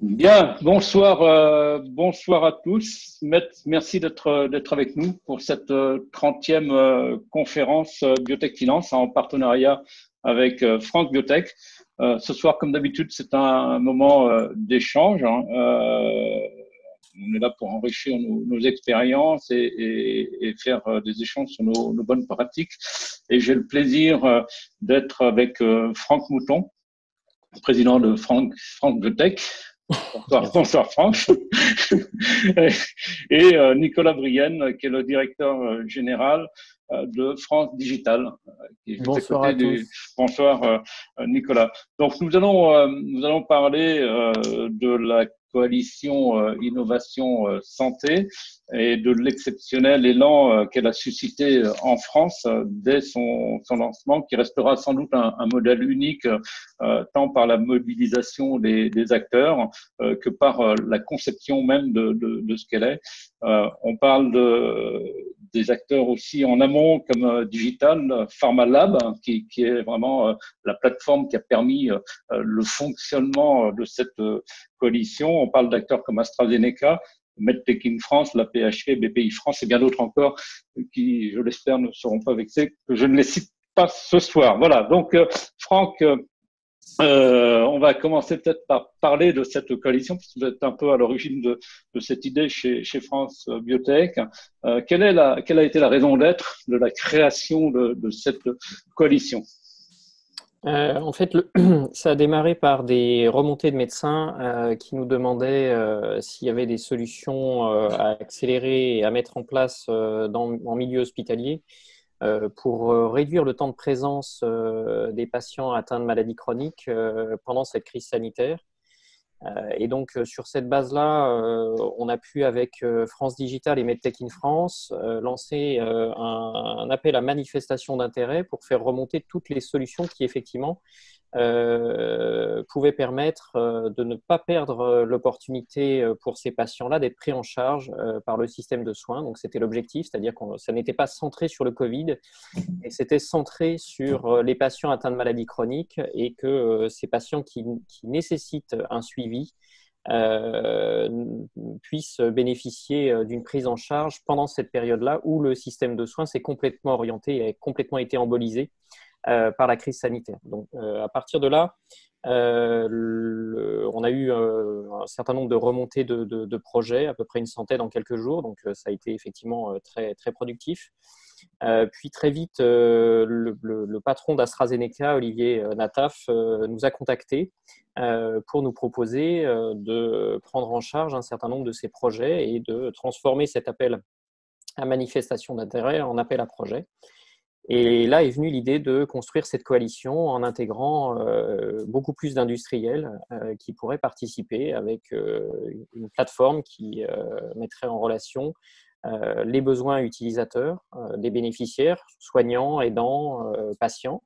Bien, bonsoir, bonsoir à tous. Merci d'être avec nous pour cette 30e conférence Biotech Finance en partenariat avec France Biotech. Ce soir, comme d'habitude, c'est un moment d'échange, hein. On est là pour enrichir nos expériences et faire des échanges sur nos bonnes pratiques. Et j'ai le plaisir d'être avec Franck Mouton, président de France Biotech. Bonsoir Franck. Et Nicolas Brienne, qui est le directeur général de France Digital, qui est juste à Bonsoir à côté du. tous. Bonsoir Nicolas. Donc nous allons parler de la coalition Innovation Santé et de l'exceptionnel élan qu'elle a suscité en France dès son lancement, qui restera sans doute un modèle unique tant par la mobilisation des acteurs que par la conception même de ce qu'elle est. On parle des acteurs aussi en amont comme Digital Pharma Lab, qui est vraiment la plateforme qui a permis le fonctionnement de cette coalition. On parle d'acteurs comme AstraZeneca, MedTech in France, la PHP, BPI France et bien d'autres encore qui, je l'espère, ne seront pas vexés que je ne les cite pas ce soir. Voilà, donc Franck, on va commencer peut-être par parler de cette coalition, puisque vous êtes un peu à l'origine de cette idée chez France Biotech. Quelle a été la raison d'être de la création de cette coalition? En fait, ça a démarré par des remontées de médecins qui nous demandaient s'il y avait des solutions à accélérer et à mettre en place en milieu hospitalier pour réduire le temps de présence des patients atteints de maladies chroniques pendant cette crise sanitaire. Et donc, sur cette base-là, on a pu, avec France Digital et MedTech in France, lancer un appel à manifestation d'intérêt pour faire remonter toutes les solutions qui, effectivement, pouvaient permettre de ne pas perdre l'opportunité pour ces patients-là d'être pris en charge par le système de soins. Donc, c'était l'objectif, c'est-à-dire que ça n'était pas centré sur le Covid, et c'était centré sur les patients atteints de maladies chroniques et que ces patients qui nécessitent un suivi euh, puissent bénéficier d'une prise en charge pendant cette période-là où le système de soins s'est complètement orienté et a complètement été embolisé par la crise sanitaire. Donc, à partir de là, on a eu un certain nombre de remontées de projets, à peu près une centaine en quelques jours, donc ça a été effectivement très, très productif. Puis très vite, le patron d'AstraZeneca, Olivier Nataf, nous a contactés pour nous proposer de prendre en charge un certain nombre de ces projets et de transformer cet appel à manifestation d'intérêt en appel à projet. Et là est venue l'idée de construire cette coalition en intégrant beaucoup plus d'industriels qui pourraient participer avec une plateforme qui mettrait en relation les besoins utilisateurs, des bénéficiaires, soignants, aidants, patients,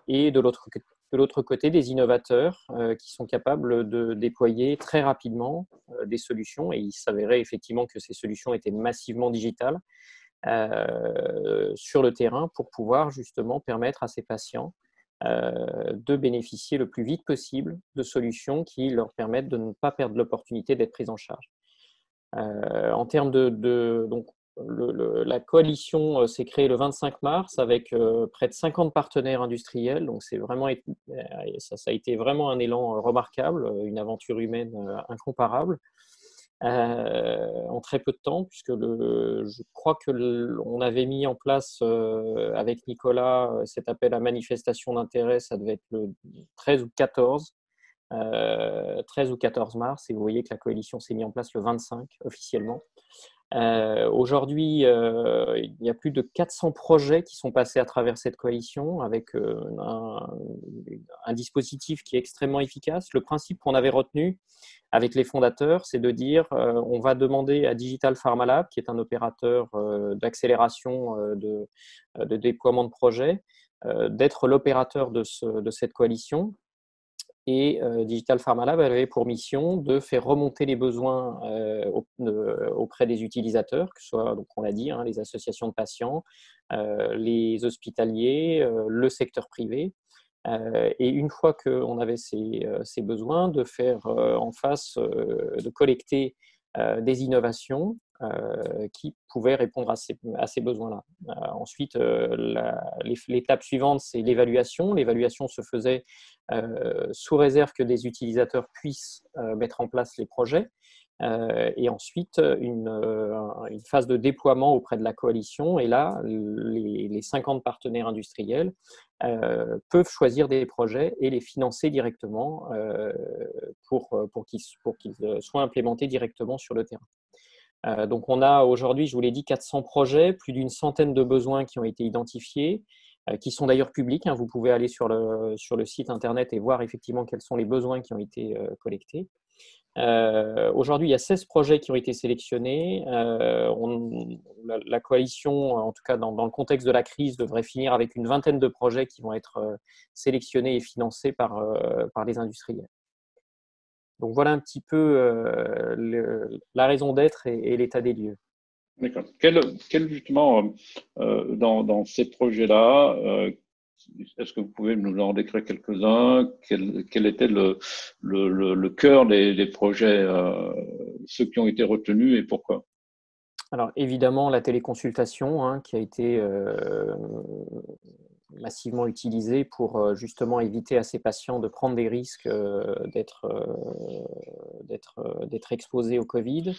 et de l'autre côté, des innovateurs qui sont capables de déployer très rapidement des solutions. Et il s'avérait effectivement que ces solutions étaient massivement digitales sur le terrain pour pouvoir justement permettre à ces patients de bénéficier le plus vite possible de solutions qui leur permettent de ne pas perdre l'opportunité d'être pris en charge. En termes donc, la coalition s'est créée le 25 mars avec près de 50 partenaires industriels. Donc, ça a été vraiment un élan remarquable, une aventure humaine incomparable. En très peu de temps, puisque je crois on avait mis en place avec Nicolas cet appel à manifestation d'intérêt, ça devait être le 13 ou 14, 13 ou 14 mars, et vous voyez que la coalition s'est mise en place le 25 officiellement. Aujourd'hui, il y a plus de 400 projets qui sont passés à travers cette coalition avec un dispositif qui est extrêmement efficace. Le principe qu'on avait retenu avec les fondateurs, c'est de dire on va demander à Digital Pharma Lab, qui est un opérateur d'accélération de déploiement de projets, d'être l'opérateur de cette coalition. Et Digital Pharma Lab avait pour mission de faire remonter les besoins auprès des utilisateurs, que ce soit, donc on l'a dit, les associations de patients, les hospitaliers, le secteur privé, Et une fois qu'on avait ces besoins, de faire en face, de collecter des innovations qui pouvaient répondre à ces besoins-là. Ensuite, l'étape suivante, c'est l'évaluation. L'évaluation se faisait sous réserve que des utilisateurs puissent mettre en place les projets. Et ensuite, une phase de déploiement auprès de la coalition. Et là, les 50 partenaires industriels peuvent choisir des projets et les financer directement pour qu'ils soient implémentés directement sur le terrain. Donc, on a aujourd'hui, je vous l'ai dit, 400 projets, plus d'une centaine de besoins qui ont été identifiés, qui sont d'ailleurs publics. Vous pouvez aller sur le site internet et voir effectivement quels sont les besoins qui ont été collectés. Aujourd'hui, il y a 16 projets qui ont été sélectionnés. La coalition, en tout cas dans le contexte de la crise, devrait finir avec une vingtaine de projets qui vont être sélectionnés et financés par les industriels. Donc voilà un petit peu la raison d'être et l'état des lieux. D'accord. Quel justement, dans ces projets-là, est-ce que vous pouvez nous en décrire quelques-uns? Quel était le cœur des projets, ceux qui ont été retenus et pourquoi? Alors évidemment, la téléconsultation qui a été massivement utilisée pour justement éviter à ces patients de prendre des risques d'être exposés au Covid,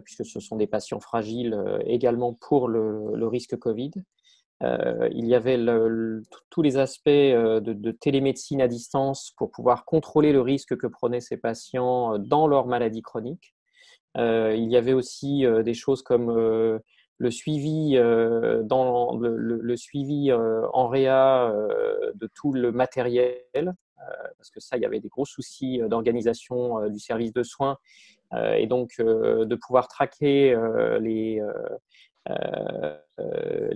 puisque ce sont des patients fragiles également pour le risque Covid. Il y avait tous les aspects de télémédecine à distance pour pouvoir contrôler le risque que prenaient ces patients dans leur maladie chronique. Il y avait aussi des choses comme le suivi, le suivi en réa de tout le matériel, parce que ça, il y avait des gros soucis d'organisation du service de soins, et donc de pouvoir traquer les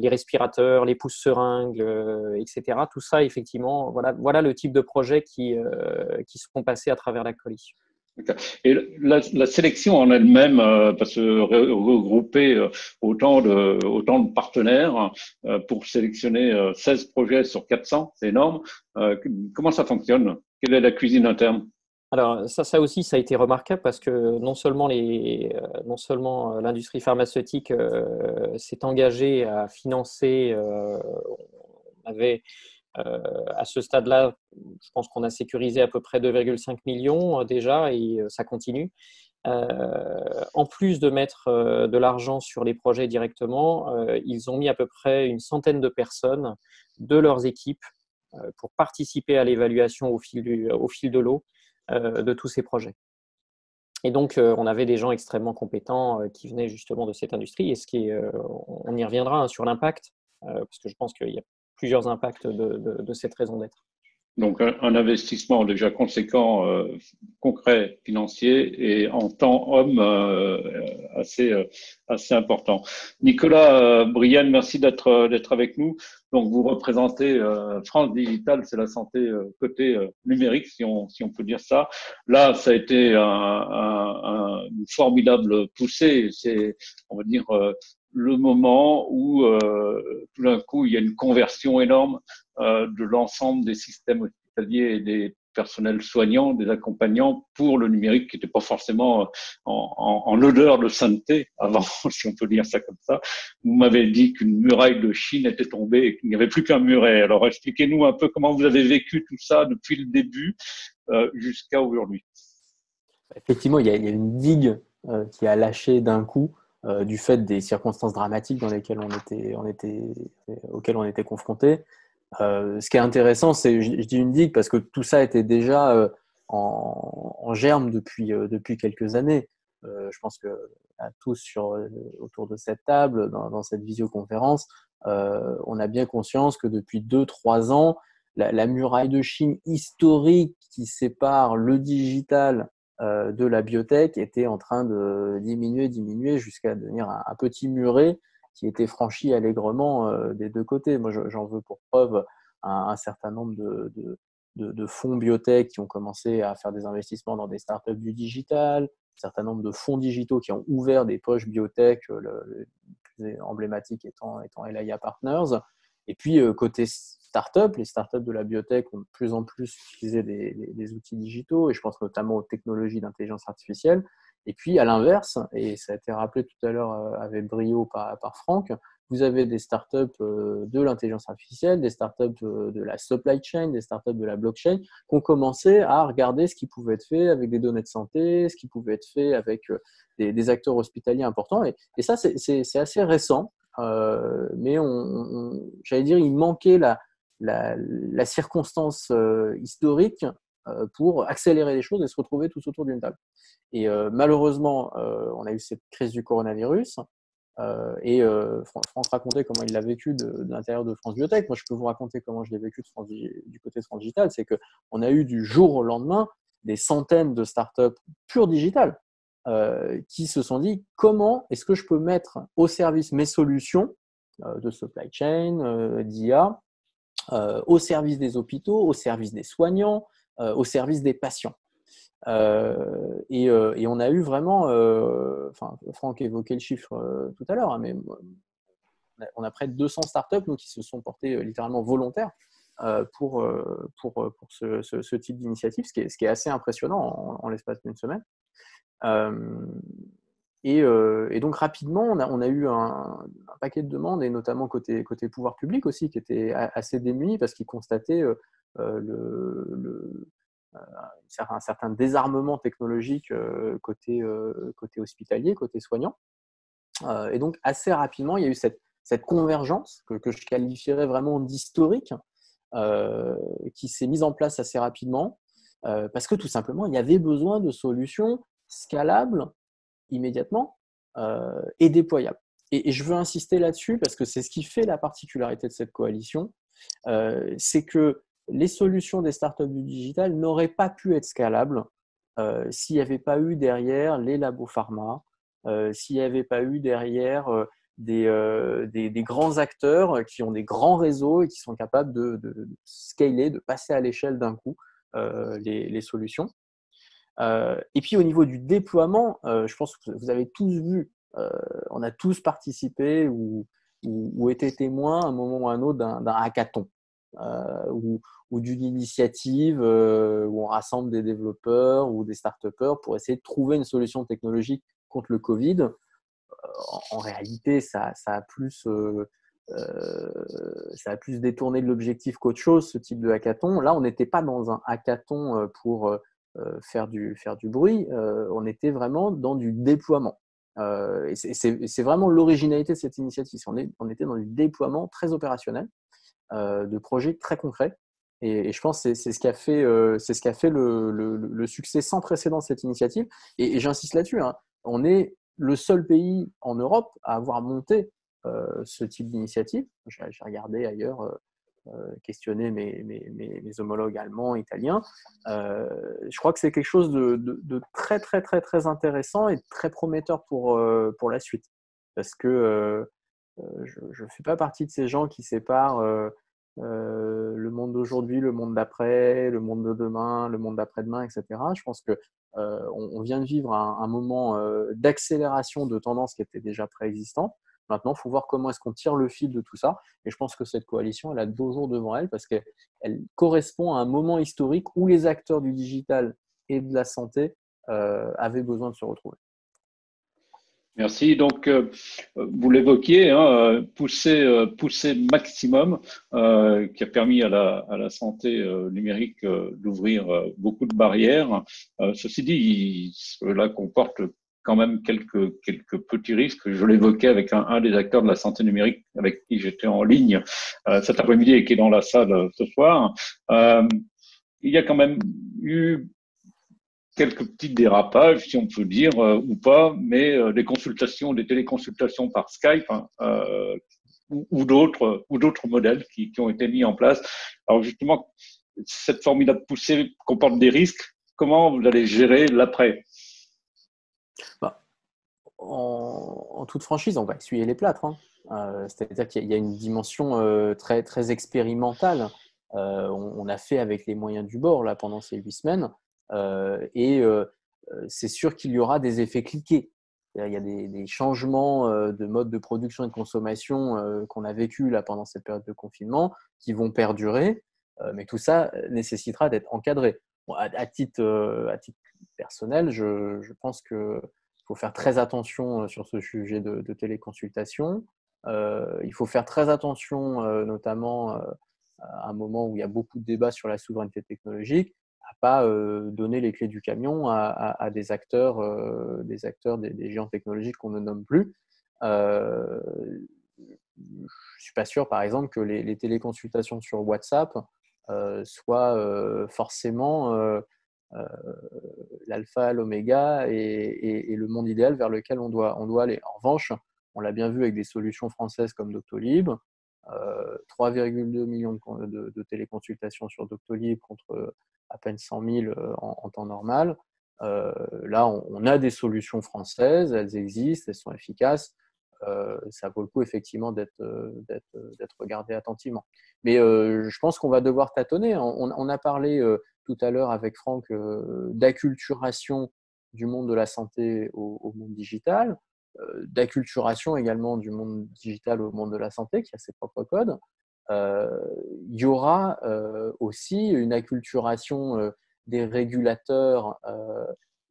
respirateurs, les pousse-seringues, etc. Tout ça, effectivement, voilà le type de projets qui seront passés à travers la coalition. Et la sélection en elle-même, parce que regrouper autant de partenaires pour sélectionner 16 projets sur 400, c'est énorme. Comment ça fonctionne? Quelle est la cuisine interne? Alors ça aussi, ça a été remarquable parce que non seulement l'industrie pharmaceutique s'est engagée à financer, on avait à ce stade-là, je pense qu'on a sécurisé à peu près 2,5 millions déjà et ça continue. En plus de mettre de l'argent sur les projets directement, ils ont mis à peu près une centaine de personnes de leurs équipes pour participer à l'évaluation au fil de l'eau de tous ces projets. Et donc, on avait des gens extrêmement compétents qui venaient justement de cette industrie. Et on y reviendra sur l'impact, parce que je pense qu'il y a plusieurs impacts de cette raison d'être. Donc, un investissement déjà conséquent, concret, financier et en temps homme assez important. Nicolas Brienne, merci d'être avec nous. Donc, vous représentez France Digital, c'est la santé côté numérique, si on peut dire ça. Là, ça a été une formidable poussée. C'est, on va dire, le moment où tout d'un coup, il y a une conversion énorme de l'ensemble des systèmes hospitaliers et des personnels soignants, des accompagnants pour le numérique qui n'était pas forcément en odeur de sainteté avant, si on peut dire ça comme ça. Vous m'avez dit qu'une muraille de Chine était tombée et qu'il n'y avait plus qu'un muret. Alors expliquez-nous un peu comment vous avez vécu tout ça depuis le début jusqu'à aujourd'hui. Effectivement, il y a une digue qui a lâché d'un coup du fait des circonstances dramatiques dans lesquelles auxquelles on était confronté. Ce qui est intéressant, c'est, je dis une digue parce que tout ça était déjà en germe depuis quelques années. Je pense que à tous autour de cette table, dans cette visioconférence, on a bien conscience que depuis 2-3 ans, la muraille de Chine historique qui sépare le digital de la biotech était en train de diminuer jusqu'à devenir un petit muret qui était franchi allègrement des deux côtés. Moi, j'en veux pour preuve un certain nombre de fonds biotech qui ont commencé à faire des investissements dans des startups du digital, un certain nombre de fonds digitaux qui ont ouvert des poches biotech, le plus emblématique étant Elia Partners. Et puis, côté startups. Les startups de la biotech ont de plus en plus utilisé des outils digitaux, et je pense notamment aux technologies d'intelligence artificielle. Et puis, à l'inverse, et ça a été rappelé tout à l'heure avec brio par Franck, vous avez des startups de l'intelligence artificielle, des startups de la supply chain, des startups de la blockchain, qui ont commencé à regarder ce qui pouvait être fait avec des données de santé, ce qui pouvait être fait avec des acteurs hospitaliers importants. Et ça, c'est assez récent, mais j'allais dire, il manquait la circonstance historique pour accélérer les choses et se retrouver tous autour d'une table. Et malheureusement, on a eu cette crise du coronavirus. Franck racontait comment il l'a vécu de l'intérieur de France Biotech. Moi, je peux vous raconter comment je l'ai vécu du côté de France Digital. C'est qu'on a eu du jour au lendemain des centaines de startups pure digitales qui se sont dit comment est-ce que je peux mettre au service mes solutions de supply chain, d'IA, au service des hôpitaux, au service des soignants, au service des patients. Et on a eu vraiment, Franck évoquait le chiffre tout à l'heure, hein, mais on a près de 200 startups nous, qui se sont portées littéralement volontaires pour ce type d'initiative, ce qui est assez impressionnant en l'espace d'une semaine. Et donc rapidement, on a eu un paquet de demandes, et notamment côté pouvoir public aussi, qui était assez démuni parce qu'ils constataient un certain désarmement technologique côté hospitalier, côté soignant. Et donc assez rapidement, il y a eu cette convergence que je qualifierais vraiment d'historique qui s'est mise en place assez rapidement parce que tout simplement, il y avait besoin de solutions scalables immédiatement et déployables. Et je veux insister là-dessus parce que c'est ce qui fait la particularité de cette coalition, c'est que les solutions des startups du digital n'auraient pas pu être scalables s'il n'y avait pas eu derrière les labos pharma, s'il n'y avait pas eu derrière des grands acteurs qui ont des grands réseaux et qui sont capables de scaler, de passer à l'échelle d'un coup les solutions. Et puis au niveau du déploiement, je pense que vous avez tous vu, on a tous participé ou été témoins à un moment ou à un autre d'un hackathon ou d'une initiative où on rassemble des développeurs ou des start-upers pour essayer de trouver une solution technologique contre le Covid. En réalité, ça a plus détourné de l'objectif qu'autre chose, ce type de hackathon. Là, on n'était pas dans un hackathon pour faire du bruit, on était vraiment dans du déploiement. Et c'est vraiment l'originalité de cette initiative. On était dans du déploiement très opérationnel, de projets très concrets. Et je pense que c'est ce qui a fait, le succès sans précédent de cette initiative. Et j'insiste là-dessus, hein, on est le seul pays en Europe à avoir monté ce type d'initiative. J'ai regardé ailleurs, questionner mes homologues allemands, italiens. Je crois que c'est quelque chose de très, très, très, très intéressant et très prometteur pour la suite. Parce que je ne fais pas partie de ces gens qui séparent le monde d'aujourd'hui, le monde d'après, le monde de demain, le monde d'après-demain, etc. Je pense qu'on vient de vivre un moment d'accélération de tendances qui étaient déjà préexistantes. Maintenant, il faut voir comment est-ce qu'on tire le fil de tout ça. Et je pense que cette coalition, elle a de beaux jours devant elle parce qu'elle correspond à un moment historique où les acteurs du digital et de la santé avaient besoin de se retrouver. Merci. Donc, vous l'évoquiez, hein, pousser maximum, qui a permis à la santé numérique d'ouvrir beaucoup de barrières. Ceci dit, cela comporte quand même quelques petits risques. Je l'évoquais avec un des acteurs de la santé numérique avec qui j'étais en ligne cet après-midi et qui est dans la salle ce soir. Il y a quand même eu quelques petits dérapages, si on peut dire, ou pas, mais des téléconsultations par Skype, hein, ou d'autres modèles qui ont été mis en place. Alors justement, cette formidable poussée comporte des risques. Comment vous allez gérer l'après ? En toute franchise, on va essuyer les plâtres. Hein. C'est-à-dire qu'il y a une dimension très, très expérimentale. On a fait avec les moyens du bord là, pendant ces 8 semaines. C'est sûr qu'il y aura des effets cliqués. Il y a des changements de mode de production et de consommation qu'on a vécu là pendant cette période de confinement qui vont perdurer, mais tout ça nécessitera d'être encadré. Bon, à titre personnel, je pense qu'il faut faire très attention sur ce sujet de téléconsultation. Il faut faire très attention, notamment à un moment où il y a beaucoup de débats sur la souveraineté technologique, à pas donner les clés du camion à des acteurs, des géants technologiques qu'on ne nomme plus. Je suis pas sûr, par exemple, que les téléconsultations sur WhatsApp soient forcément l'alpha, l'oméga et le monde idéal vers lequel on doit aller. En revanche, on l'a bien vu avec des solutions françaises comme Doctolib, 3,2 millions de téléconsultations sur Doctolib contre à peine 100 000 en temps normal. Là, on a des solutions françaises, elles existent, elles sont efficaces. Ça vaut le coup effectivement d'être regardé attentivement. Mais je pense qu'on va devoir tâtonner. On a parlé tout à l'heure avec Franck d'acculturation du monde de la santé au monde digital, d'acculturation également du monde digital au monde de la santé qui a ses propres codes. Il y aura aussi une acculturation des régulateurs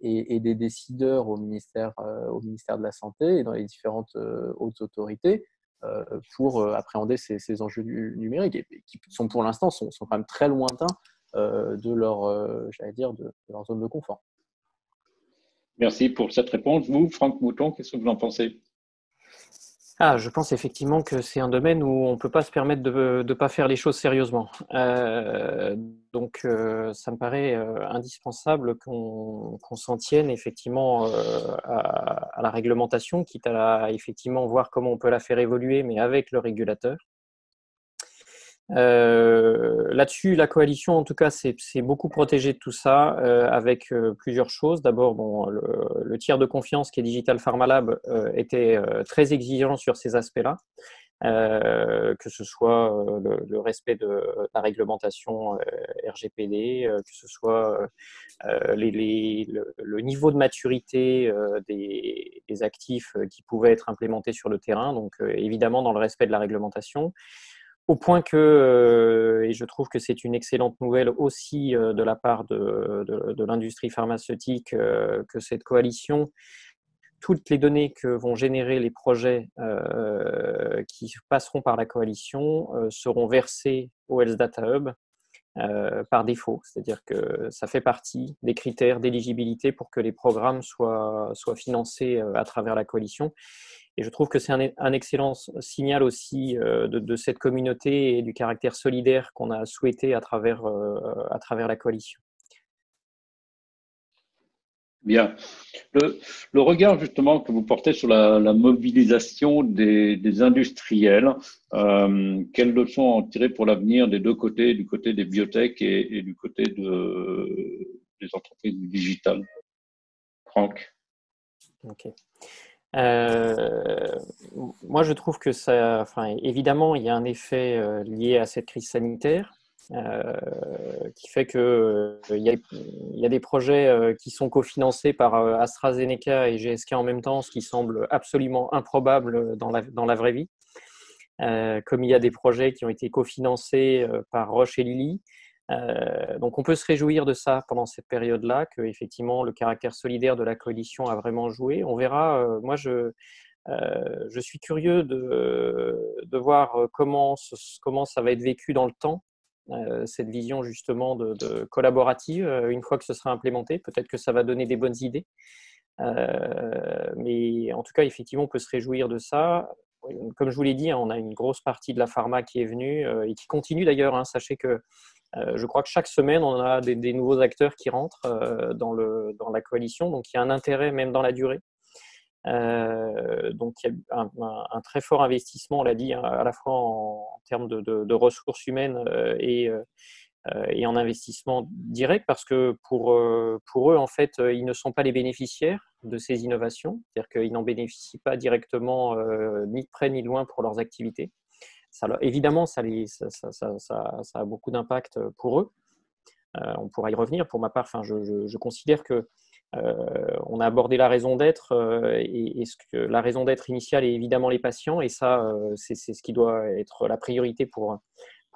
et des décideurs au ministère de la Santé et dans les différentes hautes autorités pour appréhender ces enjeux numériques et qui sont pour l'instant sont quand même très lointains de leur zone de confort. Merci pour cette réponse. Vous, Franck Mouton, qu'est-ce que vous en pensez? Je pense effectivement que c'est un domaine où on ne peut pas se permettre de ne pas faire les choses sérieusement. Donc, ça me paraît indispensable qu'on s'en tienne effectivement à la réglementation, quitte à effectivement voir comment on peut la faire évoluer, mais avec le régulateur. Là-dessus, la coalition, en tout cas, c'est beaucoup protégé de tout ça avec plusieurs choses. D'abord, le tiers de confiance qui est Digital Pharma Lab était très exigeant sur ces aspects-là, que ce soit le respect de la réglementation RGPD, que ce soit le niveau de maturité des actifs qui pouvaient être implémentés sur le terrain, donc évidemment dans le respect de la réglementation. Au point que, et je trouve que c'est une excellente nouvelle aussi de la part de l'industrie pharmaceutique, que cette coalition, toutes les données que vont générer les projets qui passeront par la coalition seront versées au Health Data Hub par défaut. C'est-à-dire que ça fait partie des critères d'éligibilité pour que les programmes soient financés à travers la coalition. Et je trouve que c'est un excellent signal aussi de cette communauté et du caractère solidaire qu'on a souhaité à travers la coalition. Bien. Le regard justement que vous portez sur la mobilisation des industriels, quelles leçons en tirer pour l'avenir des deux côtés, du côté des biotech et du côté des entreprises du digital? Franck. Ok. Moi, je trouve que ça, évidemment, il y a un effet lié à cette crise sanitaire qui fait que il y a des projets qui sont cofinancés par AstraZeneca et GSK en même temps, ce qui semble absolument improbable dans la vraie vie. Comme il y a des projets qui ont été cofinancés par Roche et Lilly. Donc on peut se réjouir de ça pendant cette période-là, que effectivement le caractère solidaire de la coalition a vraiment joué. On verra. Moi, je suis curieux de voir comment ça va être vécu dans le temps, cette vision justement de collaborative une fois que ce sera implémenté. Peut-être que ça va donner des bonnes idées. Mais en tout cas, effectivement, on peut se réjouir de ça. Comme je vous l'ai dit, on a une grosse partie de la pharma qui est venue et qui continue d'ailleurs. Sachez que je crois que chaque semaine, on a des nouveaux acteurs qui rentrent dans la coalition. Donc, il y a un intérêt même dans la durée. Donc, il y a un très fort investissement, on l'a dit, à la fois en termes de ressources humaines et en investissement direct, parce que pour eux, en fait, ils ne sont pas les bénéficiaires de ces innovations. C'est-à-dire qu'ils n'en bénéficient pas directement ni de près ni de loin pour leurs activités. Évidemment, ça a beaucoup d'impact pour eux. On pourra y revenir. Pour ma part, je considère que On a abordé la raison d'être et ce que la raison d'être initiale est évidemment les patients et ça, c'est ce qui doit être la priorité pour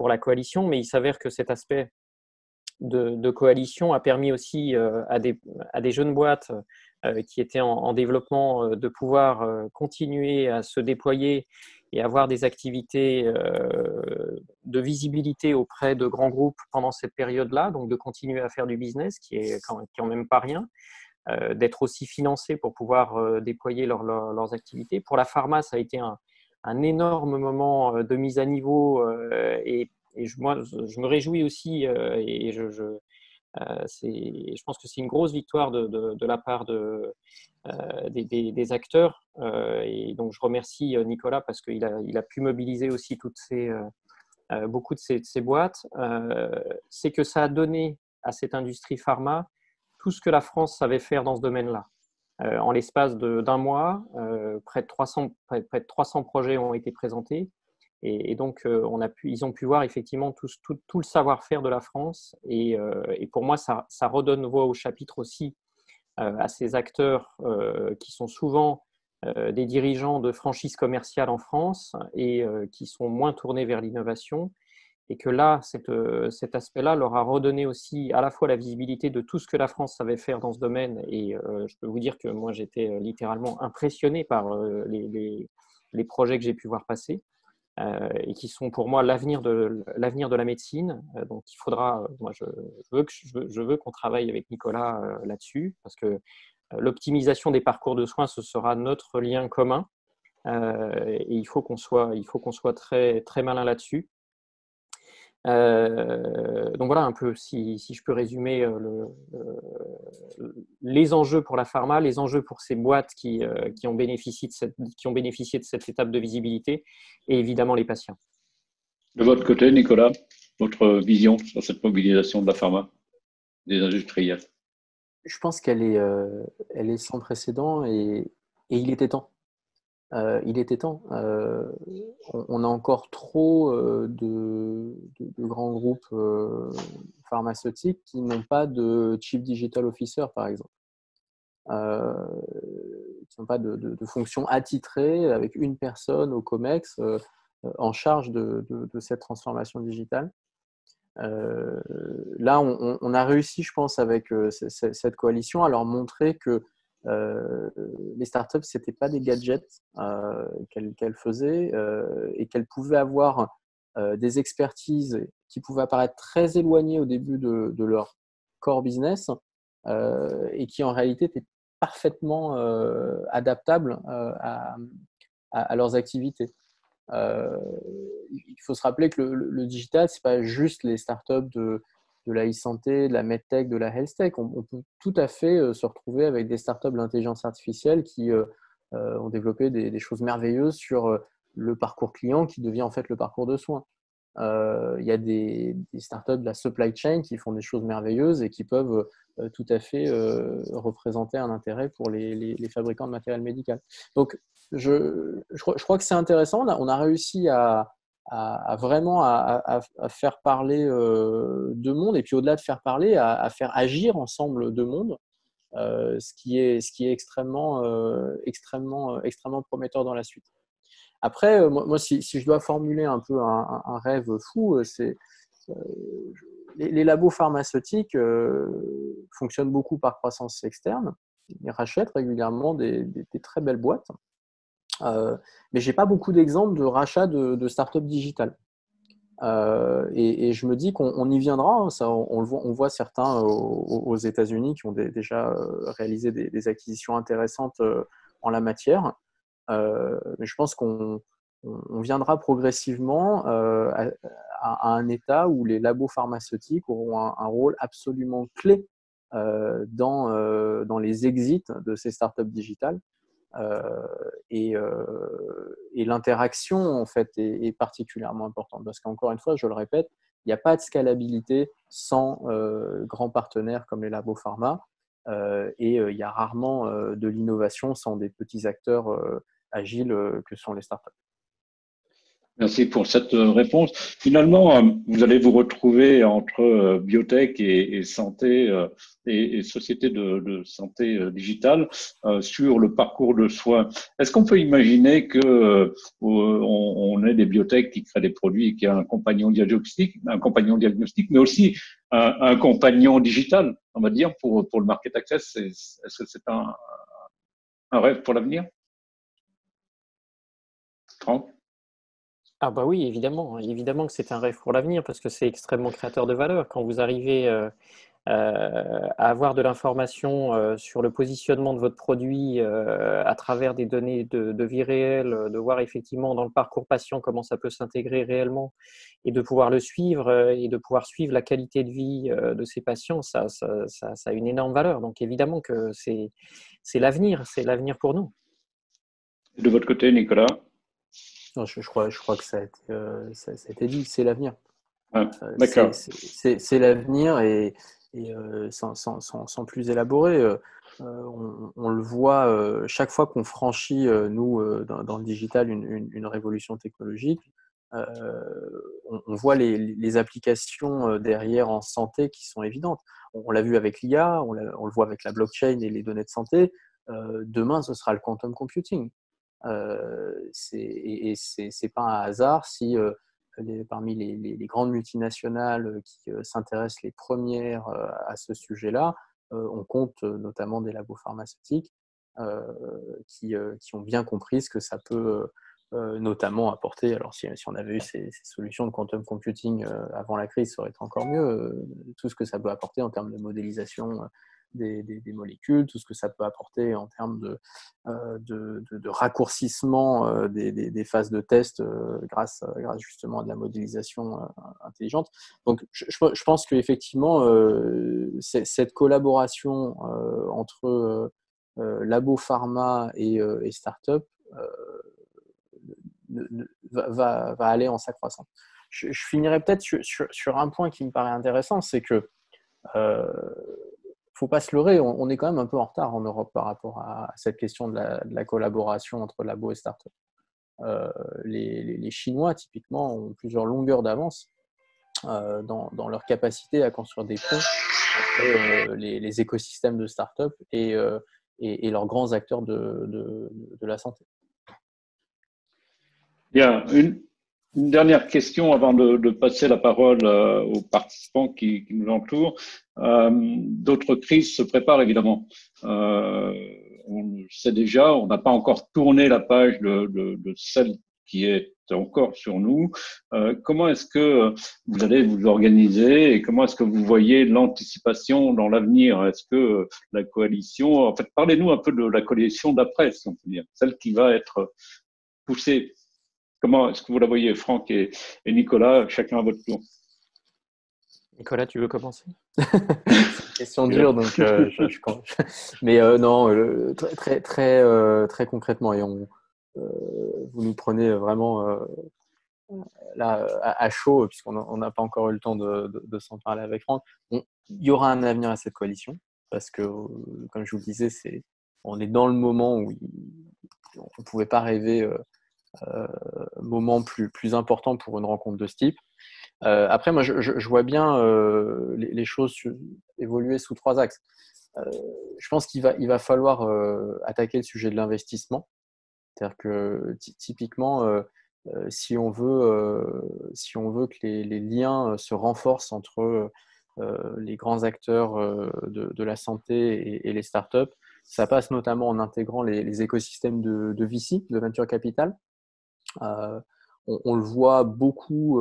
la coalition. Mais il s'avère que cet aspect de coalition a permis aussi à des jeunes boîtes qui étaient en développement de pouvoir continuer à se déployer et avoir des activités de visibilité auprès de grands groupes pendant cette période-là, donc de continuer à faire du business, qui est quand même pas rien, d'être aussi financés pour pouvoir déployer leurs activités. Pour la pharma, ça a été un énorme moment de mise à niveau et moi, je me réjouis aussi et je pense que c'est une grosse victoire de la part des acteurs. Et donc, je remercie Nicolas parce qu'il a pu mobiliser aussi beaucoup de ces boîtes. C'est que ça a donné à cette industrie pharma tout ce que la France savait faire dans ce domaine-là. En l'espace d'un mois, près de 300 projets ont été présentés. Et donc, ils ont pu voir effectivement tout le savoir-faire de la France. Et pour moi, ça redonne voix au chapitre aussi à ces acteurs qui sont souvent des dirigeants de franchises commerciales en France et qui sont moins tournés vers l'innovation. Et que là, cet aspect-là leur a redonné aussi à la fois la visibilité de tout ce que la France savait faire dans ce domaine. Et je peux vous dire que moi, j'étais littéralement impressionné par les projets que j'ai pu voir passer. Et qui sont pour moi l'avenir de la médecine. Donc il faudra, moi je veux qu'on travaille avec Nicolas là-dessus, parce que l'optimisation des parcours de soins, ce sera notre lien commun. Et il faut qu'on soit très, très malin là-dessus. Donc voilà un peu, si je peux résumer les enjeux pour la pharma, les enjeux pour ces boîtes qui ont bénéficié de cette étape de visibilité et évidemment les patients. De votre côté, Nicolas, votre vision sur cette mobilisation de la pharma, des industriels? Je pense qu'elle est sans précédent et il était temps. Il était temps. On a encore trop de grands groupes pharmaceutiques qui n'ont pas de Chief Digital Officer, par exemple. Qui n'ont pas de fonction attitrée avec une personne au COMEX en charge de cette transformation digitale. Là, on a réussi, je pense, avec cette coalition à leur montrer que les startups, ce n'étaient pas des gadgets qu'elles faisaient et qu'elles pouvaient avoir des expertises qui pouvaient apparaître très éloignées au début de leur core business et qui en réalité étaient parfaitement adaptables à leurs activités. Il faut se rappeler que le digital, ce n'est pas juste les startups de la e-santé, de la medtech, de la healthtech. On peut tout à fait se retrouver avec des startups de l'intelligence artificielle qui ont développé des choses merveilleuses sur le parcours client qui devient en fait le parcours de soins. Il y a des startups de la supply chain qui font des choses merveilleuses et qui peuvent tout à fait représenter un intérêt pour les fabricants de matériel médical. Donc, je crois que c'est intéressant. On a réussi à vraiment faire parler deux mondes et puis au-delà de faire parler, à faire agir ensemble deux mondes, ce qui est extrêmement prometteur dans la suite. Après, moi si je dois formuler un peu un rêve fou, c'est les labos pharmaceutiques fonctionnent beaucoup par croissance externe. Ils rachètent régulièrement des très belles boîtes. Mais je n'ai pas beaucoup d'exemples de rachat de start-up digitales. Et je me dis qu'on y viendra. Ça, on voit certains aux États-Unis qui ont déjà réalisé des acquisitions intéressantes en la matière. Mais je pense qu'on viendra progressivement à un état où les labos pharmaceutiques auront un rôle absolument clé dans les exits de ces startups digitales. Et l'interaction en fait est particulièrement importante parce qu'encore une fois, je le répète, il n'y a pas de scalabilité sans grands partenaires comme les labos pharma et il y a rarement de l'innovation sans des petits acteurs agiles que sont les startups. Merci pour cette réponse. Finalement, vous allez vous retrouver entre biotech et santé et société de santé digitale sur le parcours de soins. Est-ce qu'on peut imaginer que on ait des biotech qui créent des produits qui a un compagnon diagnostique, mais aussi un compagnon digital, on va dire, pour le market access. Est-ce que c'est un rêve pour l'avenir? Franck? Ah bah oui, évidemment, évidemment que c'est un rêve pour l'avenir parce que c'est extrêmement créateur de valeur. Quand vous arrivez à avoir de l'information sur le positionnement de votre produit à travers des données de vie réelle, de voir effectivement dans le parcours patient comment ça peut s'intégrer réellement et de pouvoir le suivre et de pouvoir suivre la qualité de vie de ces patients, ça a une énorme valeur. Donc évidemment que c'est l'avenir pour nous. De votre côté, Nicolas? Non, je crois que ça a été dit, c'est l'avenir. Ah, d'accord. C'est l'avenir et sans plus élaborer, on le voit chaque fois qu'on franchit, nous, dans le digital, une révolution technologique, on voit les applications derrière en santé qui sont évidentes. On l'a vu avec l'IA, on le voit avec la blockchain et les données de santé. Demain, ce sera le quantum computing. C'est pas un hasard si parmi les grandes multinationales qui s'intéressent les premières à ce sujet-là, on compte notamment des labos pharmaceutiques qui ont bien compris ce que ça peut notamment apporter. Alors si on avait eu ces solutions de quantum computing avant la crise, ça aurait été encore mieux. Tout ce que ça peut apporter en termes de modélisation des molécules, tout ce que ça peut apporter en termes de raccourcissement des phases de test grâce justement à de la modélisation intelligente. Donc je pense qu'effectivement, cette collaboration entre labo pharma et start-up va aller en s'accroissant. Je finirai peut-être sur un point qui me paraît intéressant, c'est que faut pas se leurrer, on est quand même un peu en retard en Europe par rapport à cette question de la collaboration entre labo et start-up. Les Chinois, typiquement, ont plusieurs longueurs d'avance dans leur capacité à construire des ponts entre les écosystèmes de start-up et leurs grands acteurs de la santé. Bien, une dernière question avant de passer la parole aux participants qui nous entourent. D'autres crises se préparent évidemment. On le sait déjà, on n'a pas encore tourné la page de celle qui est encore sur nous. Comment est-ce que vous allez vous organiser et comment est-ce que vous voyez l'anticipation dans l'avenir? Est-ce que la coalition, en fait, parlez-nous un peu de la coalition d'après, si on peut dire, celle qui va être poussée. Comment est-ce que vous la voyez, Franck et Nicolas, chacun à votre tour? Nicolas, tu veux commencer? C'est une question dure, donc mais non, très concrètement, et vous nous prenez vraiment là à chaud, puisqu'on n'a pas encore eu le temps de s'en parler avec Franck. Il y aura un avenir à cette coalition, parce que, comme je vous le disais, on est dans le moment où on ne pouvait pas rêver moment plus important pour une rencontre de ce type. Après, moi, je vois bien les choses évoluer sous 3 axes. Je pense qu'il va falloir attaquer le sujet de l'investissement. C'est-à-dire que typiquement, si on veut que les liens se renforcent entre les grands acteurs de la santé et les startups, ça passe notamment en intégrant les écosystèmes de VC, de venture capital. On le voit beaucoup,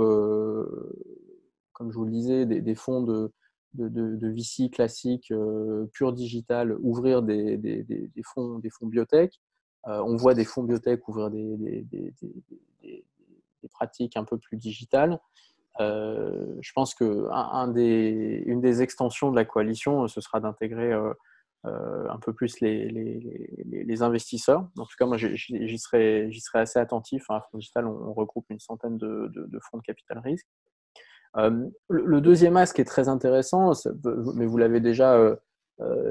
comme je vous le disais, des fonds de VC classiques, pur digital, ouvrir des fonds biotech. On voit des fonds biotech ouvrir des pratiques un peu plus digitales. Je pense qu'une des extensions de la coalition, ce sera d'intégrer un peu plus les investisseurs. En tout cas, moi, j'y serai assez attentif. À Fonds Digital, on regroupe une centaine de fonds de capital risque. Le deuxième axe qui est très intéressant, mais vous l'avez déjà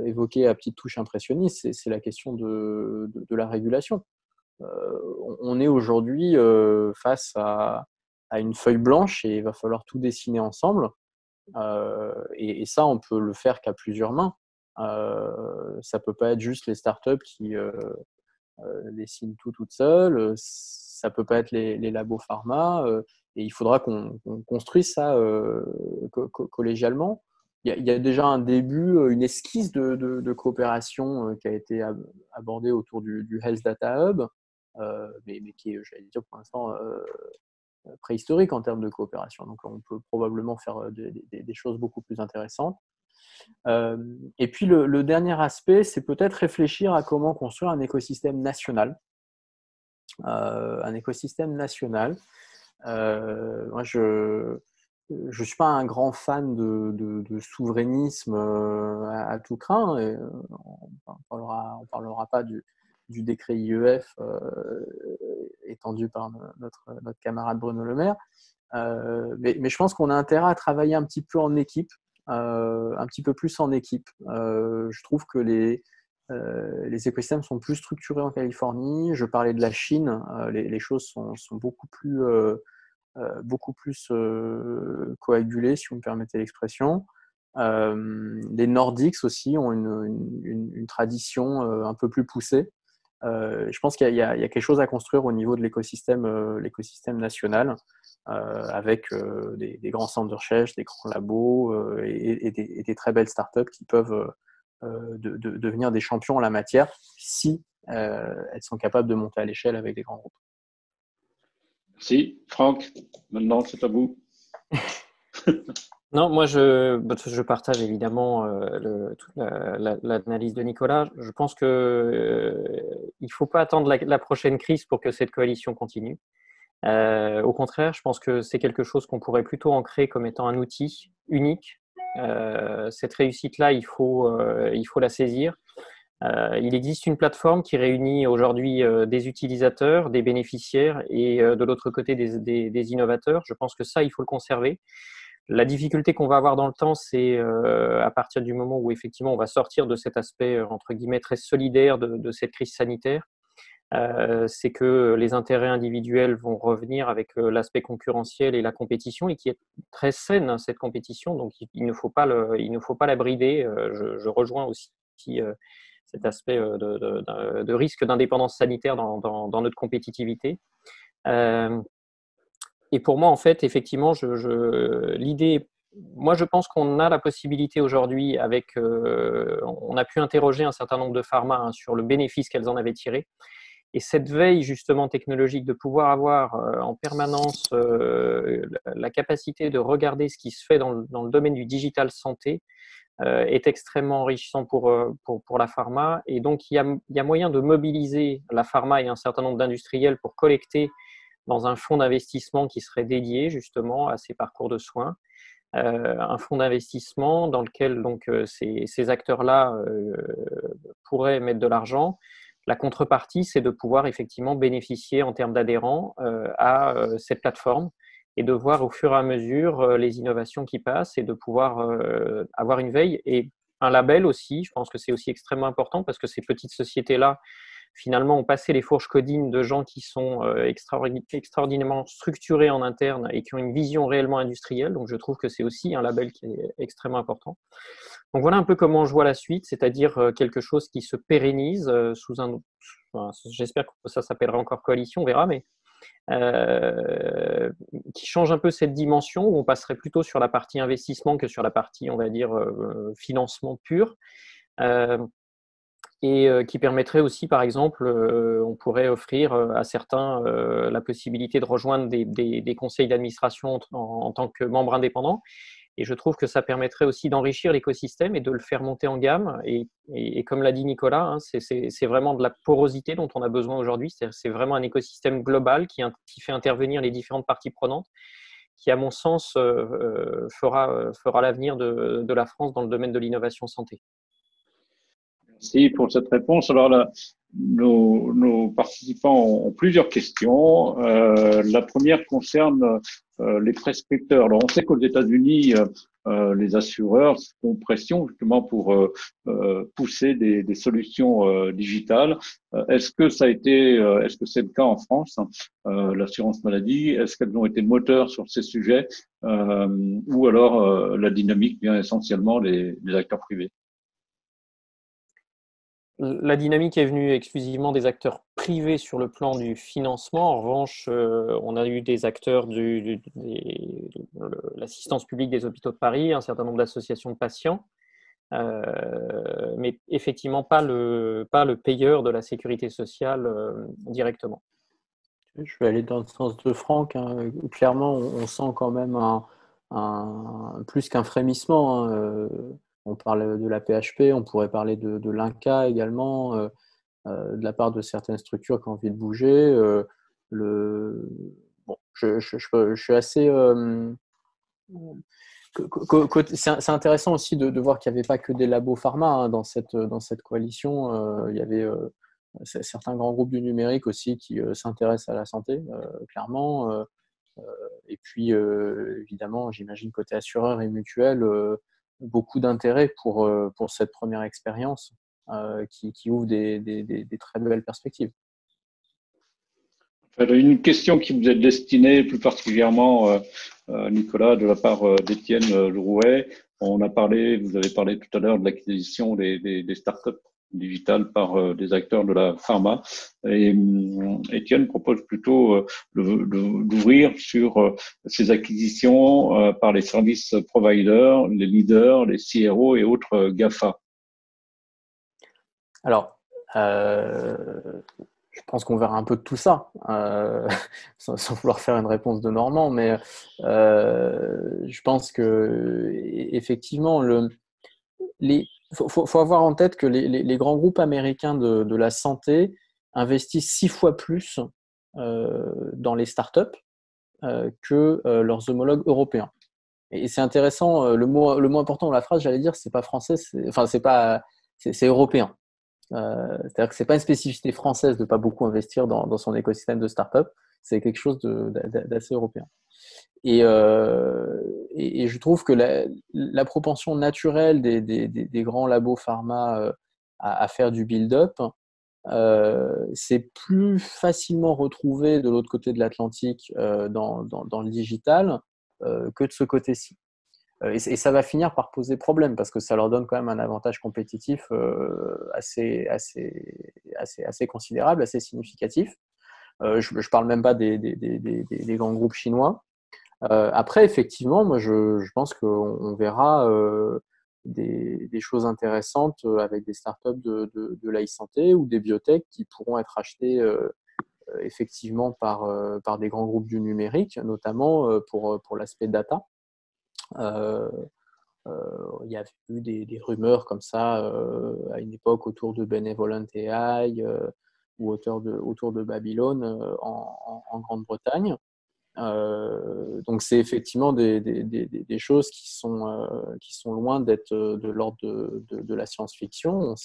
évoqué à petite touche impressionniste, c'est la question de la régulation. on est aujourd'hui face à une feuille blanche et il va falloir tout dessiner ensemble. Et ça, on peut le faire qu'à plusieurs mains. Ça peut pas être juste les startups qui dessinent tout toutes seules. Ça peut pas être les labos pharma. Et il faudra qu'on construise ça collégialement. Il y a déjà un début, une esquisse de coopération qui a été abordée autour du Health Data Hub, mais qui est, j'allais dire, pour l'instant préhistorique en termes de coopération. Donc, on peut probablement faire des choses beaucoup plus intéressantes. Et puis, le dernier aspect, c'est peut-être réfléchir à comment construire un écosystème national. Moi, je ne suis pas un grand fan de souverainisme à tout craint. Et, on parlera pas du décret IEF étendu par notre camarade Bruno Le Maire. Mais je pense qu'on a intérêt à travailler un petit peu en équipe, un petit peu plus en équipe. Je trouve que les écosystèmes sont plus structurés en Californie. Je parlais de la Chine. Les choses sont beaucoup plus coagulées, si vous me permettez l'expression. Les Nordiques aussi ont une tradition un peu plus poussée. Je pense qu'il y a quelque chose à construire au niveau de l'écosystème national, avec des grands centres de recherche, des grands labos et des très belles startups qui peuvent devenir des champions en la matière si elles sont capables de monter à l'échelle avec des grands groupes. Merci. Franck, maintenant c'est à vous. Non, moi je partage évidemment toute l'analyse de Nicolas. Je pense que il ne faut pas attendre la prochaine crise pour que cette coalition continue. Au contraire, je pense que c'est quelque chose qu'on pourrait plutôt ancrer comme étant un outil unique. Cette réussite-là, il faut la saisir. Il existe une plateforme qui réunit aujourd'hui des utilisateurs, des bénéficiaires et de l'autre côté des innovateurs. Je pense que ça, il faut le conserver. La difficulté qu'on va avoir dans le temps, c'est à partir du moment où effectivement on va sortir de cet aspect entre guillemets très solidaire de cette crise sanitaire, c'est que les intérêts individuels vont revenir avec l'aspect concurrentiel et la compétition, et qui est très saine, cette compétition. Donc il ne faut pas la brider. Je rejoins aussi cet aspect de risque d'indépendance sanitaire dans notre compétitivité. Et pour moi, en fait, effectivement, l'idée, moi, je pense qu'on a la possibilité aujourd'hui, on a pu interroger un certain nombre de pharma sur le bénéfice qu'elles en avaient tiré. Et cette veille, justement, technologique, de pouvoir avoir en permanence la capacité de regarder ce qui se fait dans le domaine du digital santé est extrêmement enrichissant pour la pharma. Et donc, il y a moyen de mobiliser la pharma et un certain nombre d'industriels pour collecter dans un fonds d'investissement qui serait dédié justement à ces parcours de soins, un fonds d'investissement dans lequel donc ces acteurs-là pourraient mettre de l'argent. La contrepartie, c'est de pouvoir effectivement bénéficier en termes d'adhérents à cette plateforme et de voir au fur et à mesure les innovations qui passent et de pouvoir avoir une veille et un label aussi. Je pense que c'est aussi extrêmement important parce que ces petites sociétés-là, finalement, ont passé les fourches codines de gens qui sont extraordinairement structurés en interne et qui ont une vision réellement industrielle. Donc, je trouve que c'est aussi un label qui est extrêmement important. Donc, voilà un peu comment je vois la suite, c'est-à-dire quelque chose qui se pérennise sous un... Enfin, j'espère que ça s'appellera encore coalition, on verra, mais qui change un peu cette dimension où on passerait plutôt sur la partie investissement que sur la partie, on va dire, financement pur. Et qui permettrait aussi, par exemple, on pourrait offrir à certains la possibilité de rejoindre des conseils d'administration en tant que membre indépendant. Et je trouve que ça permettrait aussi d'enrichir l'écosystème et de le faire monter en gamme. Et comme l'a dit Nicolas, hein, c'est vraiment de la porosité dont on a besoin aujourd'hui. C'est vraiment un écosystème global qui fait intervenir les différentes parties prenantes, qui, à mon sens, fera l'avenir de la France dans le domaine de l'innovation santé. Merci pour cette réponse. Alors là, nos participants ont plusieurs questions. La première concerne les prescripteurs. Alors, on sait qu'aux États-Unis, les assureurs font pression justement pour pousser des solutions digitales. Est-ce que ça a été, est-ce que c'est le cas en France, l'assurance maladie? Est-ce qu'elles ont été moteurs sur ces sujets, ou alors la dynamique vient essentiellement des acteurs privés? La dynamique est venue exclusivement des acteurs privés sur le plan du financement. En revanche, on a eu des acteurs de l'assistance publique des hôpitaux de Paris, un certain nombre d'associations de patients, mais effectivement pas le payeur de la sécurité sociale directement. Je vais aller dans le sens de Franck, hein. Clairement, on sent quand même plus qu'un frémissement, hein. On parle de la PHP, on pourrait parler de l'INCA également, de la part de certaines structures qui ont envie de bouger. Bon, je suis assez. C'est intéressant aussi de voir qu'il n'y avait pas que des labos pharma, hein, dans cette coalition. Il y avait certains grands groupes du numérique aussi qui s'intéressent à la santé, clairement. Et puis, évidemment, j'imagine côté assureur et mutuelle, beaucoup d'intérêt pour cette première expérience qui ouvre des très belles perspectives. Une question qui vous est destinée plus particulièrement, Nicolas, de la part d'Étienne Rouet. Vous avez parlé tout à l'heure de l'acquisition des startups digitales par des acteurs de la pharma. Et Étienne propose plutôt d'ouvrir sur ces acquisitions par les services providers, les leaders, les CRO et autres GAFA. Alors, je pense qu'on verra un peu de tout ça, sans vouloir faire une réponse de Normand, mais je pense que effectivement, faut avoir en tête que les grands groupes américains de la santé investissent 6 fois plus dans les startups que leurs homologues européens. Et c'est intéressant, le mot important dans la phrase, j'allais dire, c'est pas français, c'est européen. C'est-à-dire que c'est pas une spécificité française de pas beaucoup investir dans son écosystème de start-up, c'est quelque chose d'assez européen. Et je trouve que la propension naturelle des grands labos pharma à faire du build-up, c'est plus facilement retrouvé de l'autre côté de l'Atlantique dans le digital que de ce côté-ci. Et ça va finir par poser problème parce que ça leur donne quand même un avantage compétitif assez considérable, assez significatif. Je parle même pas des grands groupes chinois. Après, effectivement, moi, je pense qu'on verra des choses intéressantes avec des startups de l'e-santé ou des biotech qui pourront être achetées effectivement par des grands groupes du numérique, notamment pour l'aspect data. Il y a eu des rumeurs comme ça à une époque autour de Benevolent AI ou autour de Babylone en Grande-Bretagne. Donc c'est effectivement des choses qui sont loin d'être de l'ordre de la science-fiction.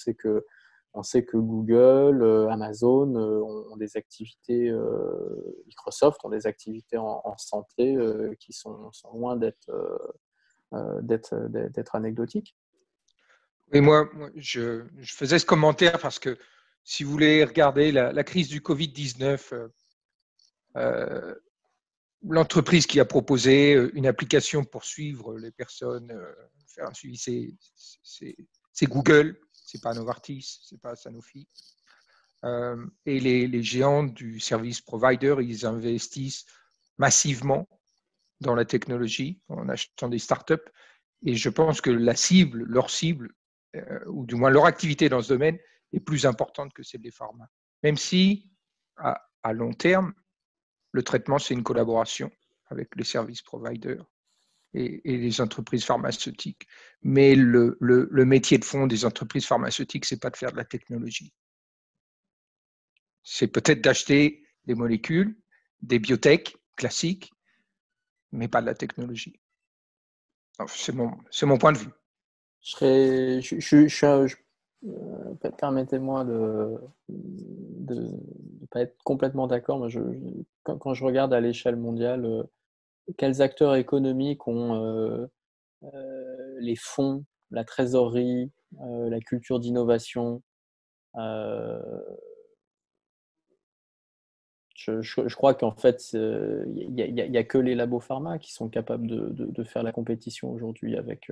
On sait que Google, Amazon ont des activités, Microsoft ont des activités en santé qui sont loin d'être anecdotiques. Et moi je faisais ce commentaire parce que si vous voulez regarder la crise du Covid-19, l'entreprise qui a proposé une application pour suivre les personnes, faire un suivi, c'est Google, c'est pas Novartis, c'est pas Sanofi. Et les géants du service provider, ils investissent massivement dans la technologie en achetant des startups. Et je pense que leur cible, ou du moins leur activité dans ce domaine, est plus importante que celle des pharma. Même si, à long terme, le traitement, c'est une collaboration avec les services providers et les entreprises pharmaceutiques. Mais le métier de fond des entreprises pharmaceutiques, c'est pas de faire de la technologie. C'est peut-être d'acheter des molécules, des biotech classiques, mais pas de la technologie. C'est mon point de vue. Permettez-moi de pas être complètement d'accord. Moi, quand je regarde à l'échelle mondiale, quels acteurs économiques ont les fonds, la trésorerie, la culture d'innovation. Je crois qu'en fait, il n'y a que les labos pharma qui sont capables de faire la compétition aujourd'hui avec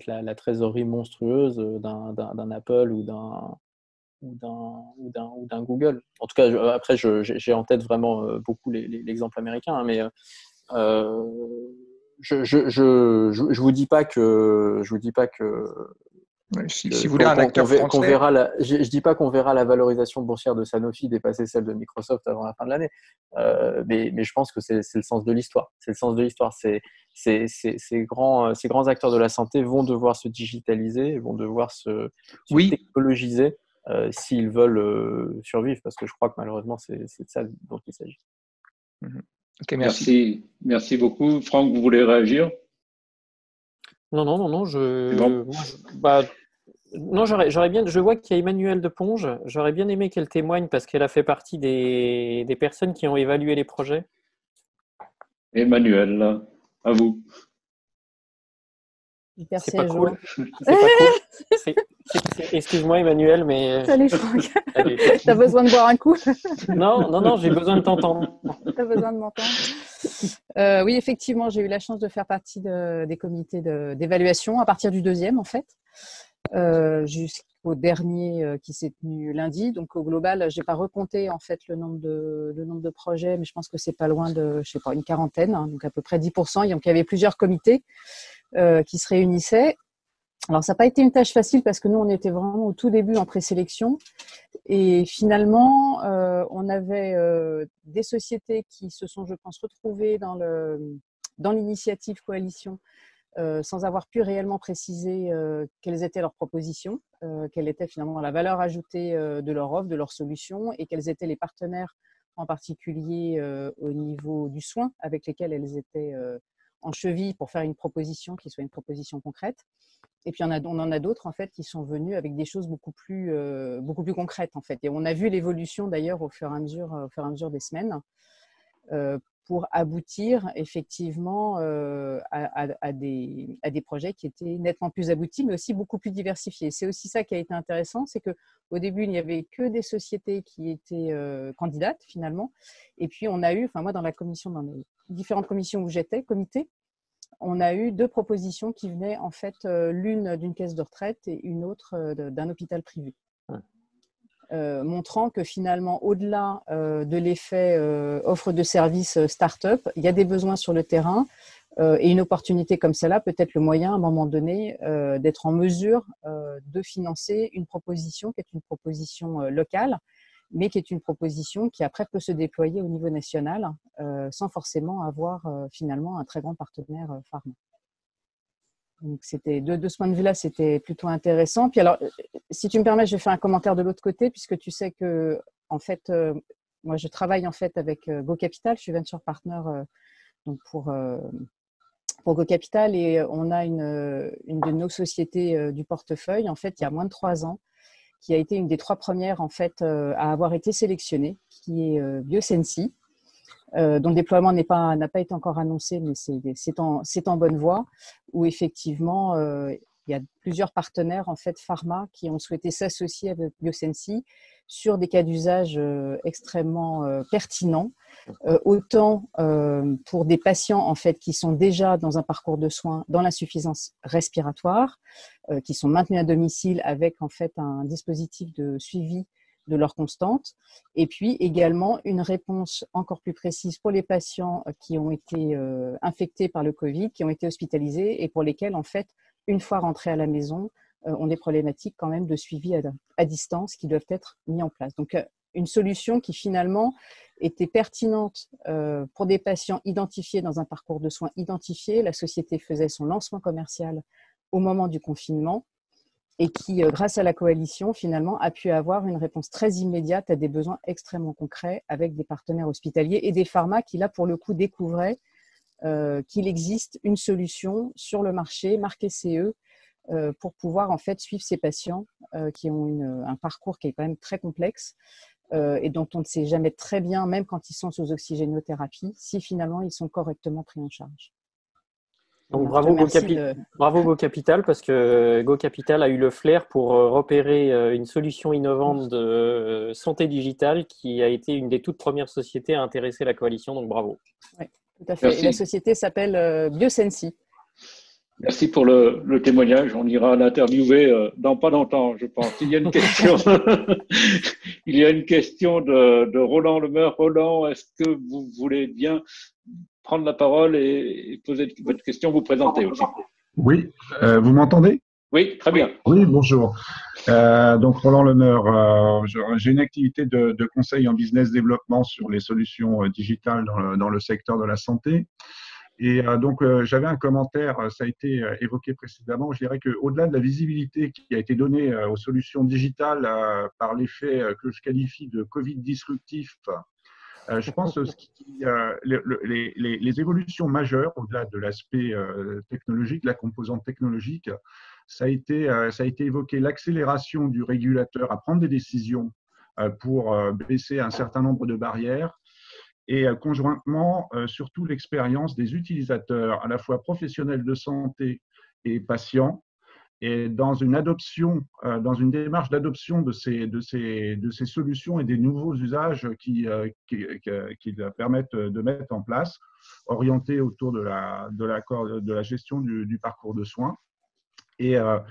la trésorerie monstrueuse d'un Apple ou d'un Google. En tout cas, après, j'ai en tête vraiment beaucoup l'exemple américain, hein, mais je vous dis pas que Si vous voulez un acteur qu'on français. verra je dis pas qu'on verra la valorisation boursière de Sanofi dépasser celle de Microsoft avant la fin de l'année, mais je pense que c'est le sens de l'histoire. C'est le sens de l'histoire. Ces grands acteurs de la santé vont devoir se digitaliser, vont devoir se technologiser s'ils veulent survivre, parce que je crois que malheureusement c'est de ça dont il s'agit. Okay, merci. Merci beaucoup. Franck, vous voulez réagir? Non, bon. Non, j'aurais bien. Je vois qu'il y a Emmanuelle de Ponge. J'aurais bien aimé qu'elle témoigne parce qu'elle a fait partie des personnes qui ont évalué les projets. Emmanuelle, à vous. C'est pas cool. C'est pas cool. Excuse-moi, Emmanuelle, mais. Salut Franck. T'as besoin de boire un coup? Non, j'ai besoin de t'entendre. T'as besoin de m'entendre. Oui, effectivement, j'ai eu la chance de faire partie des comités d'évaluation à partir du 2e, en fait, jusqu'au dernier qui s'est tenu lundi. Donc, au global, j'ai pas recompté en fait le nombre de projets, mais je pense que c'est pas loin de, je sais pas, une quarantaine, hein, donc à peu près 10%. Donc, il y avait plusieurs comités qui se réunissaient. Alors, ça n'a pas été une tâche facile parce que nous, on était vraiment au tout début en présélection. Et finalement, on avait des sociétés qui se sont, je pense, retrouvées dans l'initiative coalition sans avoir pu réellement préciser quelles étaient leurs propositions, quelle était finalement la valeur ajoutée de leur offre, de leur solution, et quels étaient les partenaires, en particulier au niveau du soin, avec lesquels elles étaient en cheville pour faire une proposition qui soit une proposition concrète. Et puis on en a d'autres en fait qui sont venus avec des choses beaucoup plus concrètes en fait. Et on a vu l'évolution d'ailleurs au fur et à mesure des semaines pour aboutir effectivement à des projets qui étaient nettement plus aboutis, mais aussi beaucoup plus diversifiés. C'est aussi ça qui a été intéressant, c'est que au début il n'y avait que des sociétés qui étaient candidates finalement. Et puis on a eu, enfin moi dans les différentes commissions où j'étais, comités, on a eu 2 propositions qui venaient en fait l'une d'une caisse de retraite et une autre d'un hôpital privé. Montrant que finalement, au-delà de l'effet offre de services start-up, il y a des besoins sur le terrain et une opportunité comme celle-là peut être le moyen, à un moment donné, d'être en mesure de financer une proposition qui est une proposition locale, mais qui est une proposition qui après peut se déployer au niveau national sans forcément avoir finalement un très grand partenaire pharma. Donc c'était de ce point de vue-là, c'était plutôt intéressant. Puis alors, si tu me permets, je vais faire un commentaire de l'autre côté, puisque tu sais que en fait, moi je travaille en fait avec GoCapital, je suis venture partner donc pour GoCapital, et on a une de nos sociétés du portefeuille en fait il y a moins de 3 ans, qui a été une des 3 premières en fait à avoir été sélectionnée, qui est Biosensi, dont le déploiement n'a pas été encore annoncé, mais c'est en bonne voie, où effectivement il y a plusieurs partenaires en fait pharma qui ont souhaité s'associer avec Biosensi sur des cas d'usage extrêmement pertinents, autant pour des patients en fait qui sont déjà dans un parcours de soins dans l'insuffisance respiratoire, qui sont maintenus à domicile avec en fait un dispositif de suivi de leur constante, et puis également une réponse encore plus précise pour les patients qui ont été infectés par le Covid, qui ont été hospitalisés et pour lesquels en fait une fois rentrés à la maison ont des problématiques quand même de suivi à distance qui doivent être mis en place. Donc une solution qui finalement était pertinente pour des patients identifiés dans un parcours de soins identifié. La société faisait son lancement commercial au moment du confinement, et qui, grâce à la coalition, finalement, a pu avoir une réponse très immédiate à des besoins extrêmement concrets avec des partenaires hospitaliers et des pharmas qui, là, pour le coup, découvraient qu'il existe une solution sur le marché marquée CE pour pouvoir en fait suivre ces patients qui ont un parcours qui est quand même très complexe et dont on ne sait jamais très bien, même quand ils sont sous oxygénothérapie, si finalement ils sont correctement pris en charge. Donc Voilà, bravo GoCapital, parce que GoCapital a eu le flair pour repérer une solution innovante de santé digitale qui a été une des toutes premières sociétés à intéresser la coalition, donc bravo. Oui, tout à fait. Merci. Et la société s'appelle Biosensi. Merci pour le témoignage. On ira l'interviewer dans pas longtemps, je pense. Il y a une question, il y a une question de Roland Lemeur. Roland, est-ce que vous voulez bien prendre la parole et poser votre question, vous présenter aussi? Oui, vous m'entendez? Oui, très bien. Oui, bonjour. Donc Roland Lemeur, j'ai une activité de conseil en business développement sur les solutions digitales dans le secteur de la santé. Et donc, j'avais un commentaire, ça a été évoqué précédemment. Je dirais qu'au-delà de la visibilité qui a été donnée aux solutions digitales par l'effet que je qualifie de Covid disruptif, je pense que les évolutions majeures, au-delà de l'aspect technologique, la composante technologique, ça a été évoqué l'accélération du régulateur à prendre des décisions pour baisser un certain nombre de barrières. Et conjointement, surtout l'expérience des utilisateurs, à la fois professionnels de santé et patients, et dans une adoption, dans une démarche d'adoption de ces solutions et des nouveaux usages qui permettent de mettre en place, orientés autour de la gestion du parcours de soins. Et à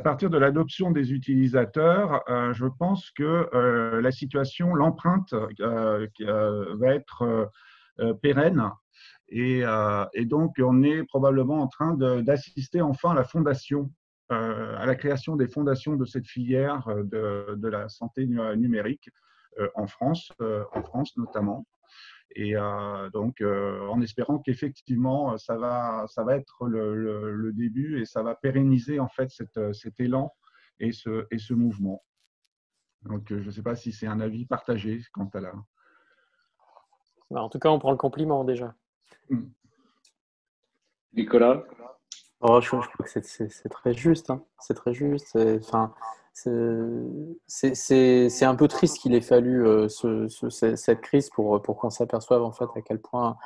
partir de l'adoption des utilisateurs, je pense que la situation, l'empreinte va être pérenne. Et donc, on est probablement en train d'assister enfin à la fondation, à la création des fondations de cette filière de la santé numérique en France notamment. Et donc, en espérant qu'effectivement, ça va être le début et ça va pérenniser en fait cet élan et ce mouvement. Donc, je ne sais pas si c'est un avis partagé quant à la… En tout cas, on prend le compliment déjà. Nicolas? Oh, je crois que c'est très juste. Hein. C'est très juste. C'est un peu triste qu'il ait fallu cette crise pour qu'on s'aperçoive en fait à quel point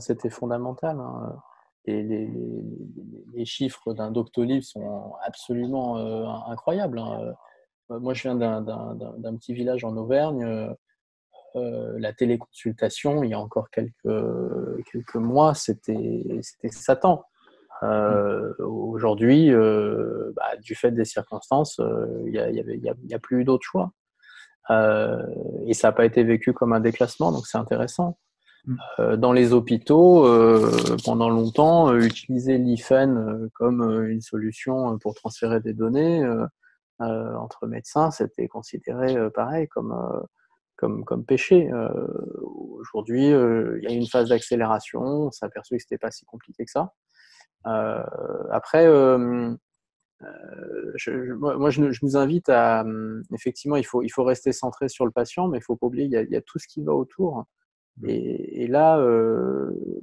c'était fondamental. Hein. Et les chiffres d'un Doctolib sont absolument incroyables. Hein. Moi, je viens d'un petit village en Auvergne. La téléconsultation, il y a encore quelques mois, c'était Satan. Aujourd'hui, du fait des circonstances, il y a plus d'autre choix. Et ça n'a pas été vécu comme un déclassement, donc c'est intéressant. Dans les hôpitaux, pendant longtemps, utiliser l'IFEN comme une solution pour transférer des données entre médecins, c'était considéré pareil comme péché. Aujourd'hui, il y a eu une phase d'accélération, on s'est aperçu que ce n'était pas si compliqué que ça. Après, je nous invite à… Effectivement, il faut rester centré sur le patient, mais il ne faut pas oublier, il y a tout ce qui va autour. Et là,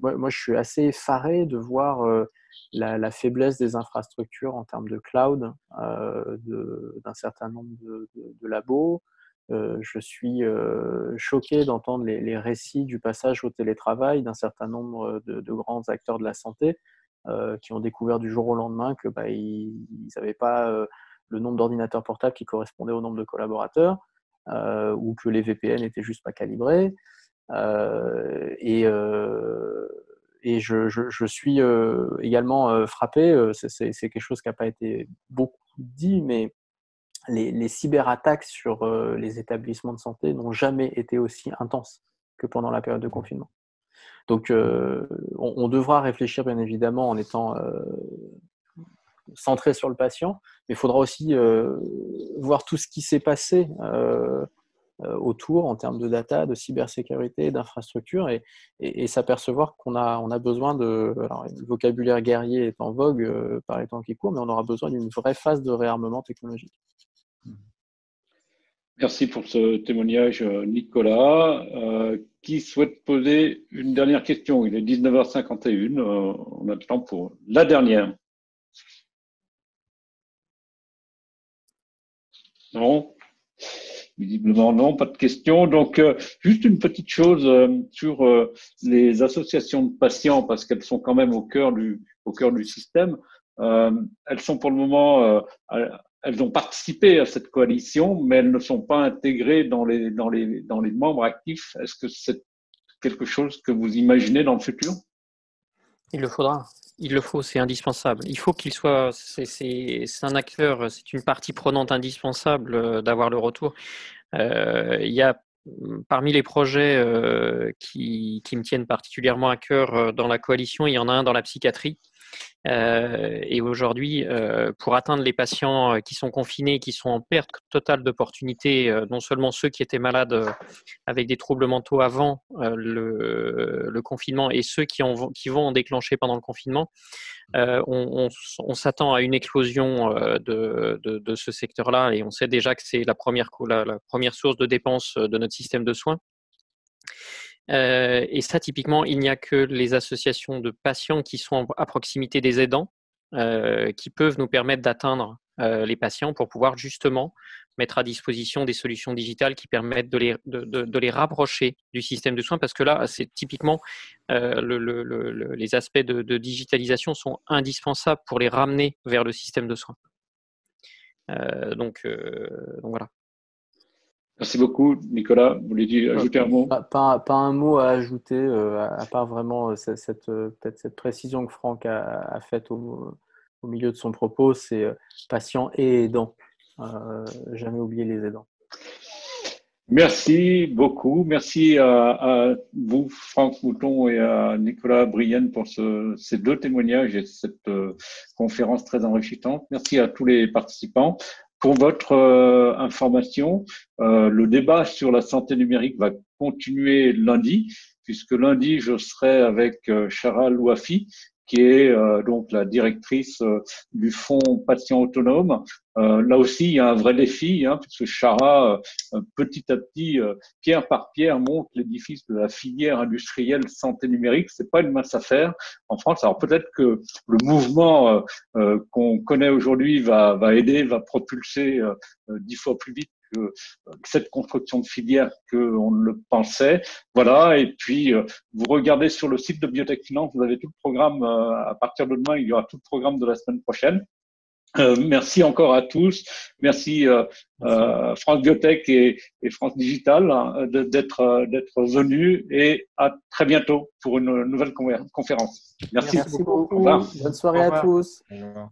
moi, je suis assez effaré de voir la faiblesse des infrastructures en termes de cloud d'un certain nombre de labos. Je suis choqué d'entendre les récits du passage au télétravail d'un certain nombre de grands acteurs de la santé qui ont découvert du jour au lendemain que ils n'avaient pas le nombre d'ordinateurs portables qui correspondait au nombre de collaborateurs ou que les VPN n'étaient juste pas calibrés. Et je suis également frappé, c'est quelque chose qui n'a pas été beaucoup dit, mais les cyberattaques sur les établissements de santé n'ont jamais été aussi intenses que pendant la période de confinement. Donc, on devra réfléchir, bien évidemment, en étant centré sur le patient, mais il faudra aussi voir tout ce qui s'est passé autour en termes de data, de cybersécurité, d'infrastructure, et s'apercevoir qu'on a besoin de… Alors, le vocabulaire guerrier est en vogue par les temps qui courent, mais on aura besoin d'une vraie phase de réarmement technologique. Merci pour ce témoignage, Nicolas. Qui souhaite poser une dernière question? Il est 19h51. On a le temps pour la dernière. Non, visiblement non, pas de questions. Donc, juste une petite chose sur les associations de patients, parce qu'elles sont quand même au cœur du système. Elles sont pour le moment, elles ont participé à cette coalition, mais elles ne sont pas intégrées dans les membres actifs. Est-ce que c'est quelque chose que vous imaginez dans le futur? Il le faudra. Il le faut, c'est indispensable. Il faut qu'il soit, c'est un acteur, c'est une partie prenante indispensable d'avoir le retour. Il y a parmi les projets qui me tiennent particulièrement à cœur dans la coalition, il y en a un dans la psychiatrie. Et aujourd'hui, pour atteindre les patients qui sont confinés, qui sont en perte totale d'opportunités, non seulement ceux qui étaient malades avec des troubles mentaux avant le confinement et ceux qui vont en déclencher pendant le confinement, on s'attend à une éclosion de ce secteur-là et on sait déjà que c'est la première source de dépenses de notre système de soins. Et ça, typiquement, il n'y a que les associations de patients qui sont à proximité des aidants qui peuvent nous permettre d'atteindre les patients pour pouvoir justement mettre à disposition des solutions digitales qui permettent de les rapprocher du système de soins, parce que là, c'est typiquement les aspects de digitalisation sont indispensables pour les ramener vers le système de soins. Donc voilà. Merci beaucoup, Nicolas. Vous voulez ajouter un mot? Pas un mot à ajouter, à part vraiment peut-être cette précision que Franck a faite au milieu de son propos, c'est patient et aidant. Jamais oublier les aidants. Merci beaucoup. Merci à vous, Franck Mouton, et à Nicolas Brienne pour ces deux témoignages et cette conférence très enrichissante. Merci à tous les participants. Pour votre information, le débat sur la santé numérique va continuer lundi, puisque lundi, je serai avec Chara Louafi, qui est donc la directrice du Fonds Patients Autonomes. Là aussi, il y a un vrai défi, puisque Chara, petit à petit, pierre par pierre, monte l'édifice de la filière industrielle santé numérique. C'est pas une mince affaire en France. Alors peut-être que le mouvement qu'on connaît aujourd'hui va aider, va propulser 10 fois plus vite que cette construction de filière qu'on ne le pensait. Voilà. Et puis, vous regardez sur le site de Biotech Finance, vous avez tout le programme. À partir de demain, il y aura tout le programme de la semaine prochaine. Merci encore à tous. Merci France Biotech et France Digital d'être venus, et à très bientôt pour une nouvelle conférence. Merci Merci beaucoup. Au revoir. Bonne soirée à tous. Au revoir.